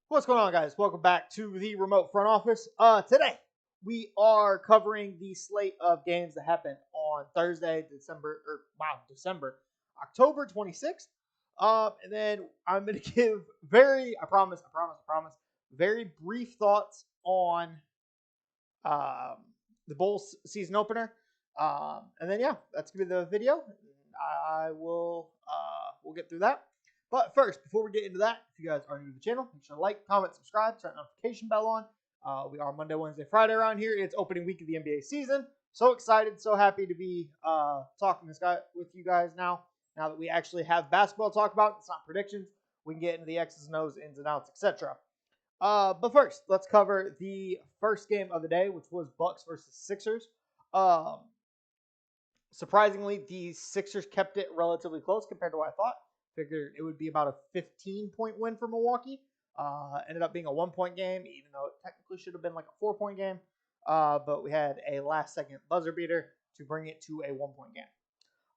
What's going on, guys? Welcome back to the remote front office. Today we are covering the slate of games that happened on Thursday, October 26th. And then I'm going to give I promise, very brief thoughts on the Bulls season opener. And then, yeah, that's going to be the video. We'll get through that. But first, before we get into that, if you guys are new to the channel, make sure to like, comment, subscribe, turn the notification bell on. We are Monday, Wednesday, Friday around here. It's opening week of the NBA season. So excited, so happy to be talking with you guys now that we actually have basketball to talk about. It's not predictions. We can get into the X's and O's, ins and outs, etc. But first, let's cover the first game of the day, which was Bucks versus Sixers. Surprisingly, the Sixers kept it relatively close compared to what I thought. Figured it would be about a 15-point win for Milwaukee. Ended up being a 1-point game, even though it technically should have been like a 4-point game. But we had a last-second buzzer beater to bring it to a 1-point game.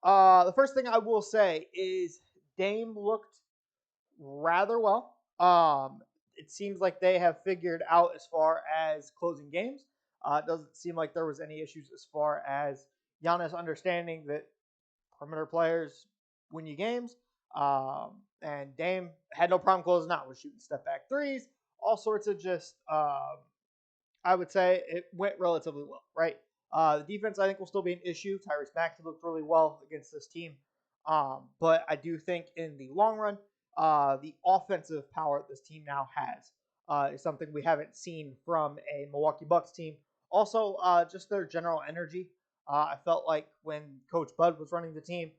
The first thing I will say is Dame looked rather well. It seems like they have figured out as far as closing games. It doesn't seem like there was any issues as far as Giannis understanding that perimeter players win you games. And Dame had no problem closing out. Was shooting step back threes, all sorts of just, I would say it went relatively well, right? The defense, I think, will still be an issue. Tyrese Maxey looked really well against this team. But I do think in the long run, the offensive power this team now has is something we haven't seen from a Milwaukee Bucks team. Also, just their general energy. I felt like when Coach Bud was running the team,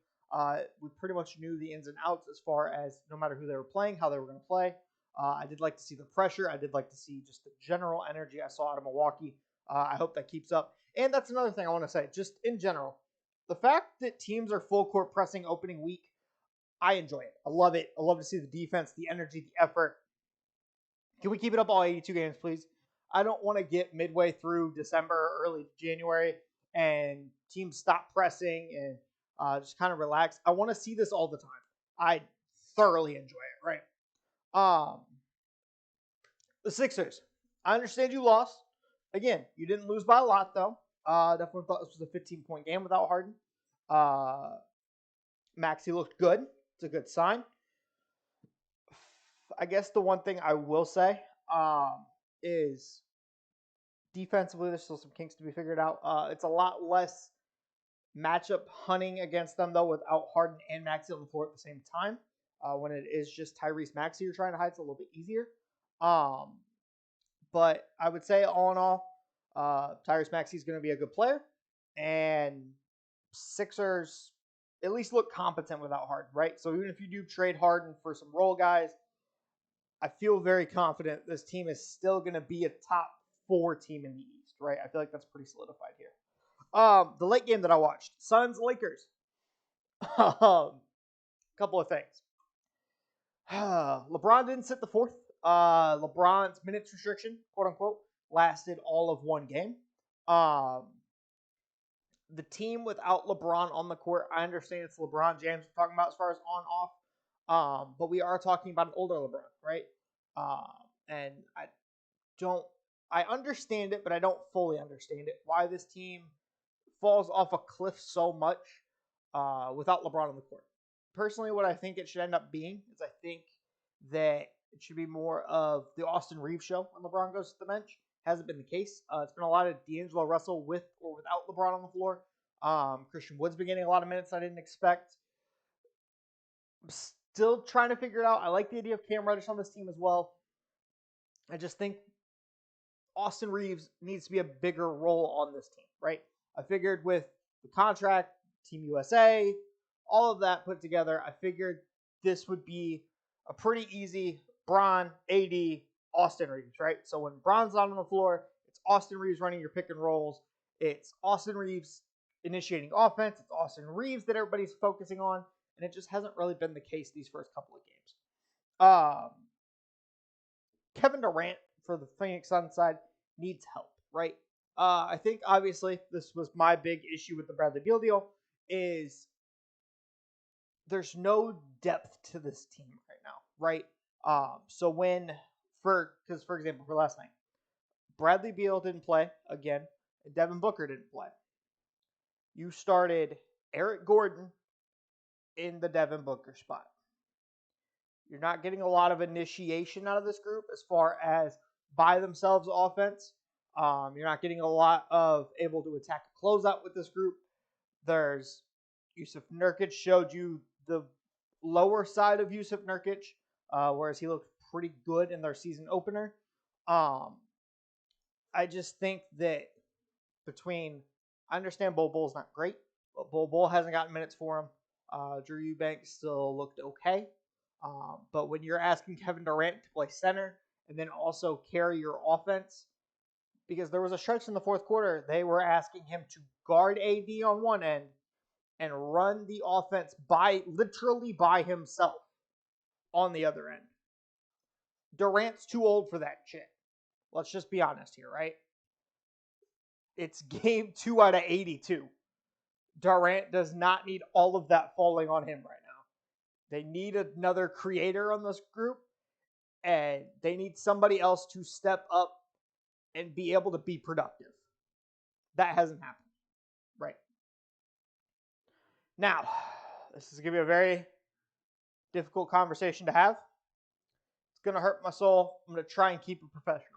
we pretty much knew the ins and outs as far as no matter who they were playing, how they were going to play. I did like to see the pressure. I did like to see just the general energy I saw out of Milwaukee. I hope that keeps up. And that's another thing I want to say, just in general. The fact that teams are full court pressing opening week, I enjoy it. I love it. I love to see the defense, the energy, the effort. Can we keep it up all 82 games, please? I don't want to get midway through December or early January and teams stop pressing and just kind of relax. I want to see this all the time. I thoroughly enjoy it, right? The Sixers. I understand you lost. Again, you didn't lose by a lot, though. Definitely thought this was a 15-point game without Harden. Maxey looked good. It's a good sign. I guess the one thing I will say is defensively, there's still some kinks to be figured out. It's a lot less matchup hunting against them, though, without Harden and Maxey on the floor at the same time. When it is just Tyrese Maxey you're trying to hide, it's a little bit easier. But I would say, all in all, Tyrese Maxey is going to be a good player. And Sixers at least look competent without Harden, right? So even if you do trade Harden for some role guys, I feel very confident this team is still going to be a top 4 team in the East, right? I feel like that's pretty solidified here. The late game that I watched, Suns-Lakers. Couple of things. LeBron didn't sit the fourth. LeBron's minutes restriction, quote unquote, lasted all of one game. The team without LeBron on the court, I understand it's LeBron James we're talking about as far as on-off. But we are talking about an older LeBron, right? And I understand it, but I don't fully understand it. Why this team falls off a cliff so much without LeBron on the court. Personally, what I think it should end up being is I think that it should be more of the Austin Reeves show when LeBron goes to the bench. Hasn't been the case. It's been a lot of D'Angelo Russell with or without LeBron on the floor. Christian Wood's been getting a lot of minutes I didn't expect. I'm still trying to figure it out. I like the idea of Cam Reddish on this team as well. I just think Austin Reeves needs to be a bigger role on this team, right? I figured with the contract, Team USA, all of that put together, I figured this would be a pretty easy Bron, AD, Austin Reeves, right? So when Bron's not on the floor, it's Austin Reeves running your pick and rolls. It's Austin Reeves initiating offense. It's Austin Reeves that everybody's focusing on, and it just hasn't really been the case these first couple of games. Kevin Durant for the Phoenix Suns side needs help, right? I think obviously this was my big issue with the Bradley Beal deal is there's no depth to this team right now, right? So when Because, for example, for last night, Bradley Beal didn't play again, and Devin Booker didn't play. You started Eric Gordon in the Devin Booker spot. You're not getting a lot of initiation out of this group as far as by themselves offense. You're not getting a lot of able to attack a closeout with this group. There's Yusuf Nurkic showed you the lower side of Yusuf Nurkic, whereas he looked pretty good in their season opener. I just think that I understand Bol Bol's not great, but Bol Bol hasn't gotten minutes for him. Drew Eubanks still looked okay. But when you're asking Kevin Durant to play center and then also carry your offense, because there was a stretch in the fourth quarter, they were asking him to guard AD on one end and run the offense literally by himself on the other end. Durant's too old for that shit. Let's just be honest here, right? It's game 2 out of 82. Durant does not need all of that falling on him right now. They need another creator on this group, and they need somebody else to step up and be able to be productive. That hasn't happened. Right. Now, this is going to be a very difficult conversation to have. It's going to hurt my soul. I'm going to try and keep it professional.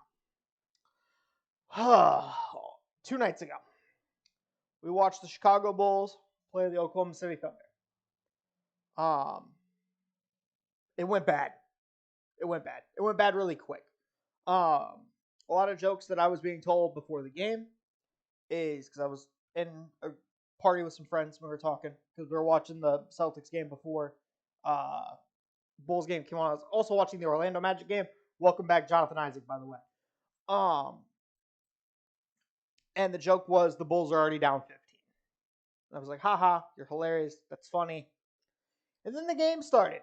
2 nights ago, we watched the Chicago Bulls play the Oklahoma City Thunder. It went bad. It went bad really quick. A lot of jokes that I was being told before the game is because I was in a party with some friends when we were talking, because we were watching the Celtics game before Bulls game came on. I was also watching the Orlando Magic game. Welcome back, Jonathan Isaac, by the way. And the joke was the Bulls are already down 15. And I was like, haha, you're hilarious. That's funny. And then the game started.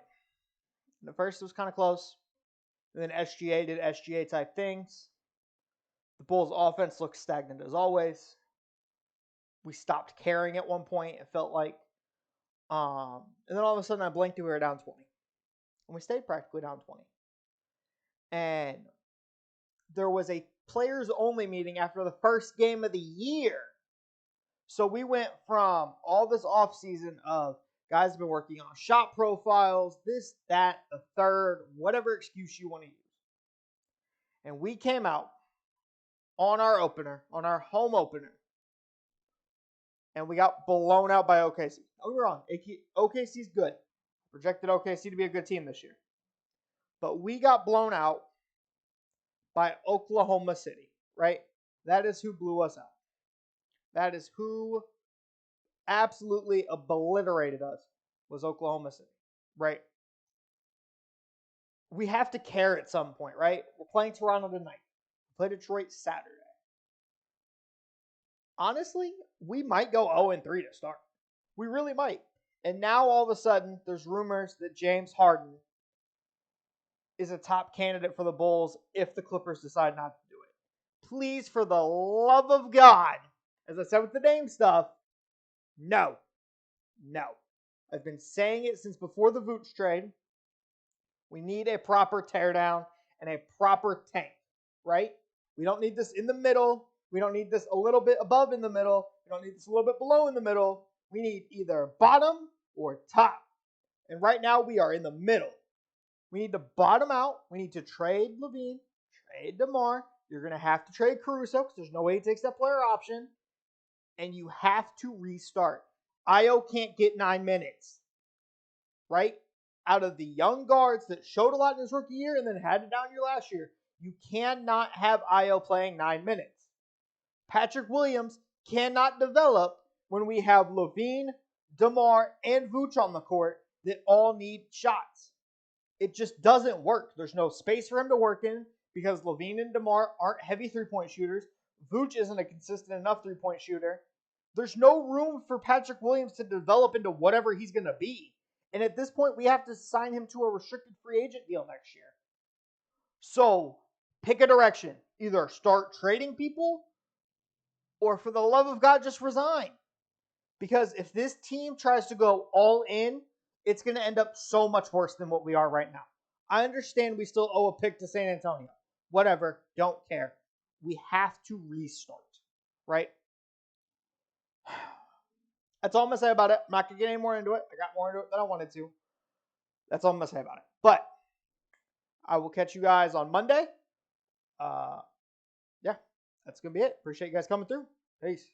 And at first it was kind of close. And then SGA did SGA type things. The Bulls offense looked stagnant as always. We stopped caring at one point, it felt like. And then all of a sudden I blinked and we were down 20. And we stayed practically down 20. And there was a players only meeting after the first game of the year. So we went from all this offseason of guys have been working on shot profiles, this, that, the third, whatever excuse you want to use. And we came out on our home opener, and we got blown out by OKC. Don't get me wrong, OKC's good. Projected OKC to be a good team this year. But we got blown out by Oklahoma City, right? That is who blew us out. That is who absolutely obliterated us, was Oklahoma City, right? We have to care at some point, right? We're playing Toronto tonight. We play Detroit Saturday. Honestly, we might go 0-3 to start. We really might. And now all of a sudden, there's rumors that James Harden is a top candidate for the Bulls if the Clippers decide not to do it. Please, for the love of God, as I said with the name stuff, no. No. I've been saying it since before the Vooch trade. We need a proper teardown and a proper tank, right? We don't need this in the middle. We don't need this a little bit above in the middle. We don't need this a little bit below in the middle. We need either bottom or top. And right now we are in the middle. We need to bottom out. We need to trade LaVine, trade DeMar. You're going to have to trade Caruso because there's no way he takes that player option. And you have to restart. Ayo can't get 9 minutes, right? Out of the young guards that showed a lot in his rookie year and then had it down year last year, you cannot have Ayo playing 9 minutes. Patrick Williams cannot develop when we have LaVine, DeMar, and Vooch on the court that all need shots. It just doesn't work. There's no space for him to work in because LaVine and DeMar aren't heavy three-point shooters. Vooch isn't a consistent enough three-point shooter. There's no room for Patrick Williams to develop into whatever he's going to be. And at this point, we have to sign him to a restricted free agent deal next year. So, pick a direction. Either start trading people or, for the love of God, just resign. Because if this team tries to go all in, it's going to end up so much worse than what we are right now. I understand we still owe a pick to San Antonio. Whatever. Don't care. We have to restart. Right? That's all I'm going to say about it. I'm not going to get any more into it. I got more into it than I wanted to. That's all I'm going to say about it. But I will catch you guys on Monday. Yeah, that's going to be it. Appreciate you guys coming through. Peace.